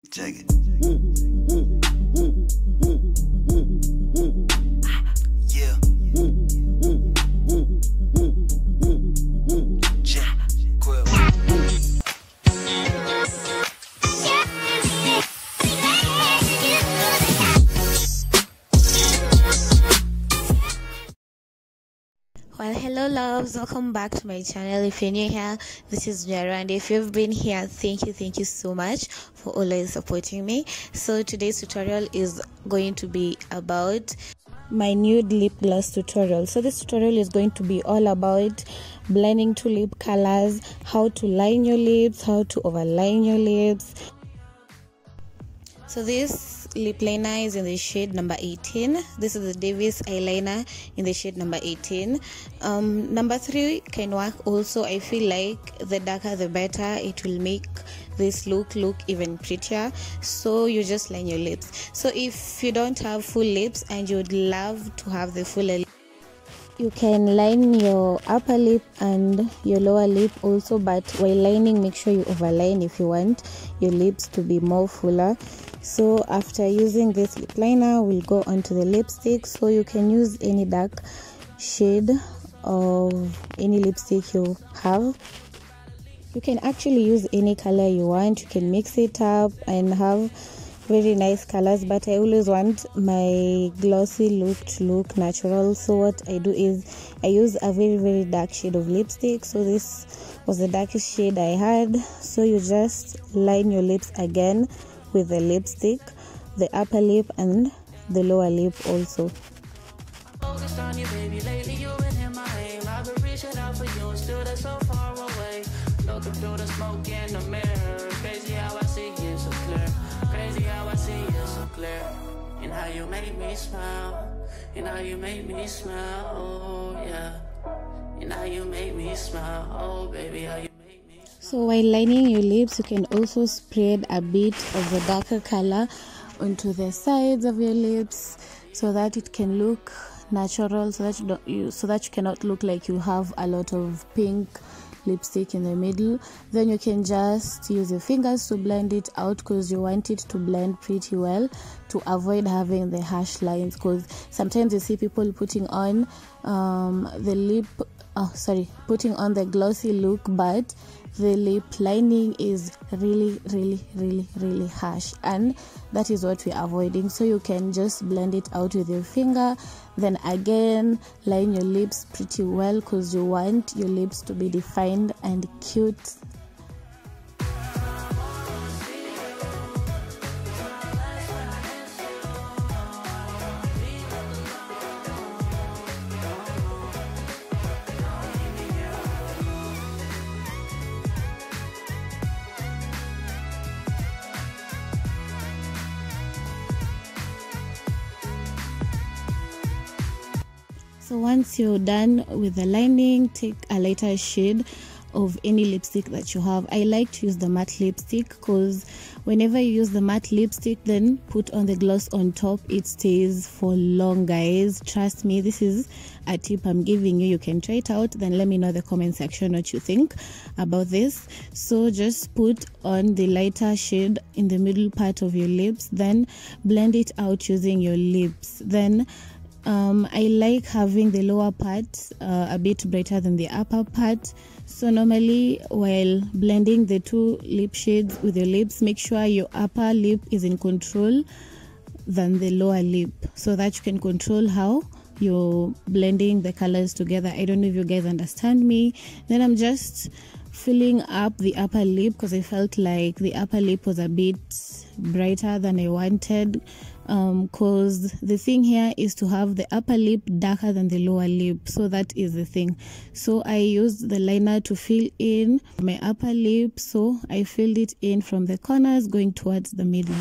Check it. Yeah. Jack Quill. Well, hello loves, welcome back to my channel. If you're new here, this is Nyoero, and if you've been here, thank you so much for always supporting me. So today's tutorial is going to be about my nude lip gloss tutorial. So this tutorial is going to be all about blending two lip colors, how to line your lips, how to overline your lips. So this lip liner is in the shade number 18. This is the Davis eyeliner in the shade number 18. Number 3 can work also. I feel like the darker the better. It will make this look even prettier. So you just line your lips. So if you don't have full lips and you would love to have the full lip, you can line your upper lip and your lower lip also, but while lining, make sure you overline if you want your lips to be more fuller. So after using this lip liner, we'll go on to the lipstick. So you can use any dark shade of any lipstick you have. You can actually use any color you want. You can mix it up and have very nice colors, but I always want my glossy look to look natural. So what I do is I use a very dark shade of lipstick. So this was the darkest shade I had. So you just line your lips again with the lipstick, the upper lip and the lower lip also. Focused on you, baby. Lately you've been in my aim. I've been reaching out for you, still that's so far away. Looking through the smoke in the mirror. Crazy how I see you so clear. Crazy how I see you so clear. And how you make me smile. And how you make me smile. Oh yeah. And how you make me smile. Oh baby, how you make me smile. So while lining your lips, you can also spread a bit of the darker color onto the sides of your lips so that it can look natural, so that you cannot look like you have a lot of pink lipstick in the middle. Then you can just use your fingers to blend it out, because you want it to blend pretty well to avoid having the harsh lines, because sometimes you see people putting on putting on the glossy look, but the lip lining is really harsh, and that is what we're avoiding. So you can just blend it out with your finger, then again line your lips pretty well, because you want your lips to be defined and cute. So once you're done with the lining, take a lighter shade of any lipstick that you have. I like to use the matte lipstick, because whenever you use the matte lipstick, then put on the gloss on top, it stays for long, guys. Trust me, this is a tip I'm giving you. You can try it out, then let me know in the comment section what you think about this. So just put on the lighter shade in the middle part of your lips, then blend it out using your lips. Then I like having the lower part a bit brighter than the upper part. So normally while blending the two lip shades with your lips, make sure your upper lip is in control than the lower lip, so that you can control how you're blending the colors together. I don't know if you guys understand me. Then I'm just filling up the upper lip, because I felt like the upper lip was a bit brighter than I wanted, because the thing here is to have the upper lip darker than the lower lip. So that is the thing. So I used the liner to fill in my upper lip, so I filled it in from the corners going towards the middle.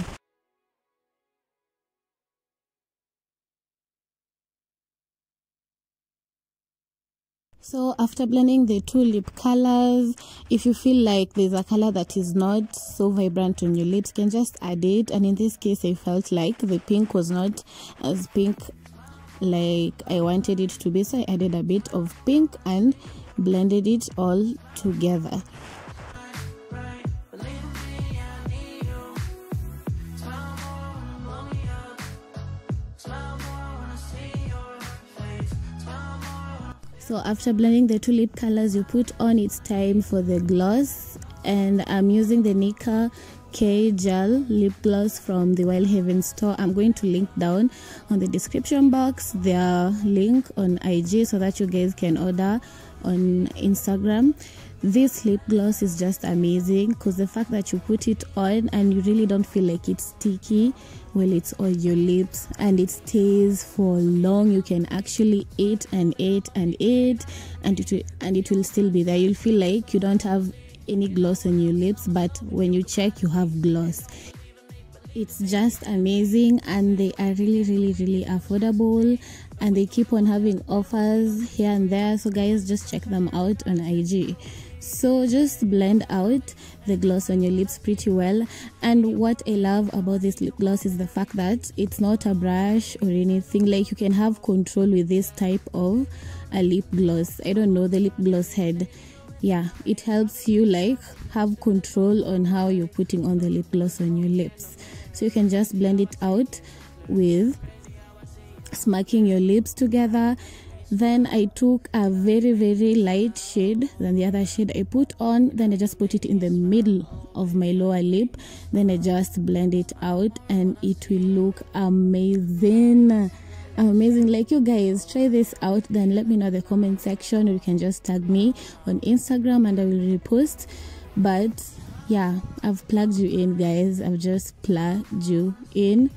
So after blending the two lip colors, if you feel like there's a color that is not so vibrant on your lips, you can just add it. And in this case, I felt like the pink was not as pink like I wanted it to be, so I added a bit of pink and blended it all together. So after blending the two lip colors you put on, it's time for the gloss, and I'm using the Nika K Gel lip gloss from the Wild Haven store. I'm going to link down on the description box their link on IG so that you guys can order on Instagram. This lip gloss is just amazing because the fact that you put it on and you really don't feel like it's sticky while it's on your lips, and it stays for long. You can actually eat and eat and eat, and it will still be there. You'll feel like you don't have any gloss on your lips, but when you check you have gloss. It's just amazing, and they are really affordable, and they keep on having offers here and there, so guys, just check them out on IG. So just blend out the gloss on your lips pretty well. And what I love about this lip gloss is the fact that it's not a brush or anything. Like, you can have control with this type of a lip gloss. I don't know, the lip gloss head, yeah, it helps you like have control on how you're putting on the lip gloss on your lips. So you can just blend it out with smacking your lips together. Then I took a very light shade than the other shade I put on, then I just put it in the middle of my lower lip, then I just blend it out, and it will look amazing. Like, you guys try this out, then let me know in the comment section, or you can just tag me on Instagram and I will repost. But yeah, I've plugged you in, guys. I've just plugged you in.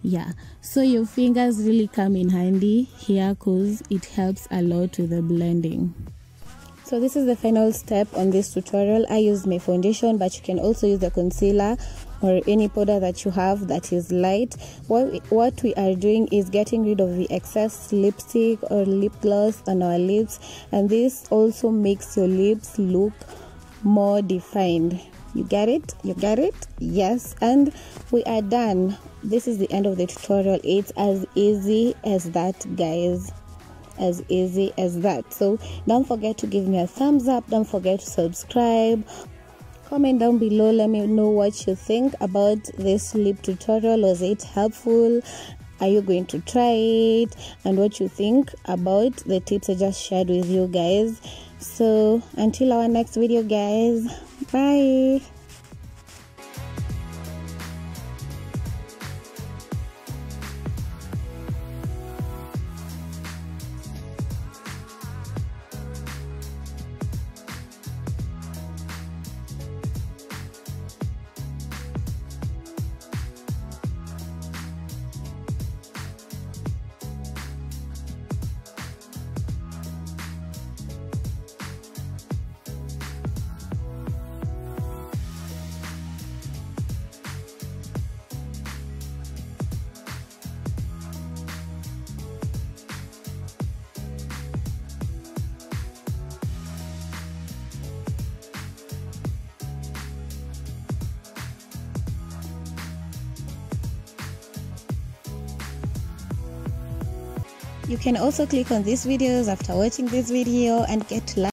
Yeah, so your fingers really come in handy here because it helps a lot with the blending. So this is the final step on this tutorial. I used my foundation, but you can also use the concealer or any powder that you have that is light. What we are doing is getting rid of the excess lipstick or lip gloss on our lips, and this also makes your lips look more defined. You get it? You get it? Yes. And we are done. This is the end of the tutorial. It's as easy as that, guys. As easy as that. So don't forget to give me a thumbs up. Don't forget to subscribe. Comment down below. Let me know what you think about this lip tutorial. Was it helpful? Are you going to try it? And what you think about the tips I just shared with you guys. So until our next video, guys, bye. You can also click on these videos after watching this video and get to learn